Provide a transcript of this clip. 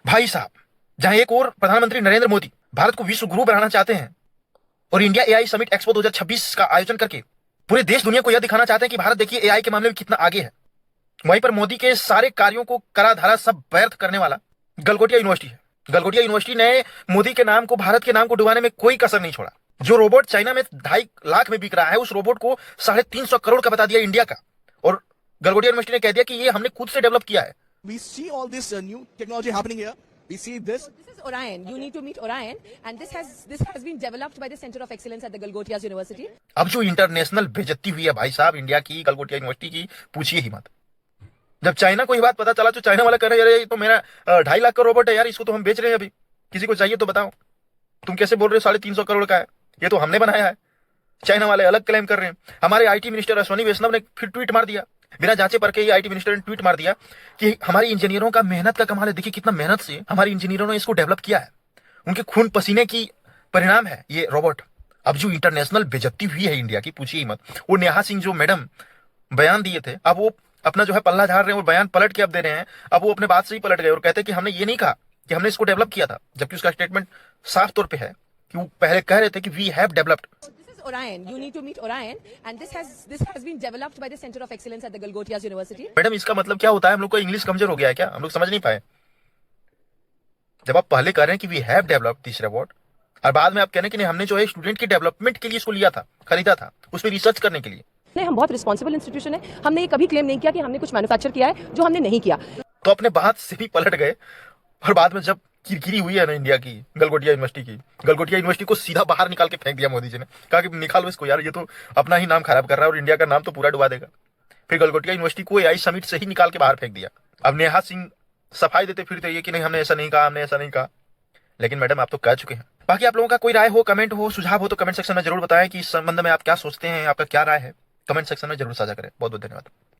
भाई साहब, जहां एक और प्रधानमंत्री नरेंद्र मोदी भारत को विश्व गुरु बनाना चाहते हैं और इंडिया एआई समिट एक्सपो 2026 का आयोजन करके पूरे देश दुनिया को यह दिखाना चाहते हैं कि भारत देखिए एआई के मामले में कितना आगे है, वहीं पर मोदी के सारे कार्यों को करा धरा सब व्यर्थ करने वाला गलगोटिया यूनिवर्सिटी है। गलगोटिया यूनिवर्सिटी ने मोदी के नाम को, भारत के नाम को डुबाने में कोई कसर नहीं छोड़ा। जो रोबोट चाइना में 2.5 लाख में बिक रहा है, उस रोबोट को 350 करोड़ का बता दिया इंडिया का, और गलगोटिया यूनिवर्सिटी ने कह दिया कि ये हमने खुद से डेवलप किया है। We see all this new technology happening here. We see this. So this is Orion. You need to meet Orion, and this has been developed by the Center of Excellence at the Galgotias University. अब जो international बेइज्जती हुई है भाई साहब India की, Galgotia university की, पूछिए ही मत। जब चाइना को ये बात पता चला तो चाइना वाला कह रहे हैं, ये तो मेरा 2.5 लाख का रोबोट है यार, इसको तो हम बेच रहे हैं, अभी किसी को चाहिए तो बताओ। तुम कैसे बोल रहे हो 350 करोड़ का है, ये तो हमने बनाया है। चाइना वाले अलग क्लेम कर रहे हैं। हमारे आईटी मिनिस्टर अश्विनी वैष्णव ने फिर ट्वीट मार दिया, बिना जांचे परखे ही आईटी मिनिस्टर ने ट्वीट मार दिया कि हमारी इंजीनियरों का मेहनत का कमाल है, देखिए कितना मेहनत से हमारी इंजीनियरों ने इसको डेवलप किया है, उनके खून पसीने की परिणाम है ये रोबोट। अब जो इंटरनेशनल बेइज्जती हुई है इंडिया की, पूछिए ही मत। वो नेहा सिंह जो मैडम बयान दिए थे, अब वो अपना जो है पल्ला झाड़ रहे हैं और बयान पलट के अब दे रहे हैं। अब वो अपने बात से ही पलट गए और कहते हैं कि हमने ये नहीं कहा कि हमने इसको डेवलप किया था, जबकि उसका स्टेटमेंट साफ तौर पे है कि वो पहले कह रहे थे कि we have developed. This is Orion. You need to meet Orion, and this has been developed by the Center of Excellence at the Galgotias University. Madam इसका मतलब क्या होता है? हम लोग को इंग्लिश कमजोर हो गया है क्या? हम लोग समझ नहीं पाए। जब आप पहले कह रहे हैं कि we have developed this robot और बाद में आप कह रहे हैं कि नहीं, हमने जो है स्टूडेंट की डेवलपमेंट के लिए इसको लिया था, खरीदा था, उस पर रिसर्च करने के लिए। नहीं, हम बहुत रिस्पॉन्सिबल इंस्टीट्यूशन है। हमने ये कभी क्लेम नहीं किया कि हमने कुछ मैन्युफैक्चर किया है जो हमने नहीं किया। तो अपने बात से भी पलट गए और बाद में जब किरकिरी हुई है ना इंडिया की, गलगोटिया यूनिवर्सिटी की, गलगोटिया यूनिवर्सिटी को सीधा बाहर निकाल के फेंक दिया मोदी जी ने। कहा कि निकालो इसको यार, ये तो अपना ही नाम खराब कर रहा है और इंडिया का नाम तो पूरा डुबा देगा। फिर गलगोटिया यूनिवर्सिटी को एआई समिट से ही निकाल के बाहर फेंक दिया। अब नेहा सिंह सफाई देते फिरते ये कि नहीं हमने ऐसा नहीं कहा, हमने ऐसा नहीं कहा। लेकिन मैडम आप तो कह चुके हैं। बाकी आप लोगों का कोई राय हो, कमेंट हो, सुझाव हो तो कमेंट सेक्शन में जरूर बताएं कि इस संबंध में आप क्या सोचते हैं, आपका क्या राय है। कमेंट सेक्शन में जरूर साझा करें। बहुत बहुत धन्यवाद।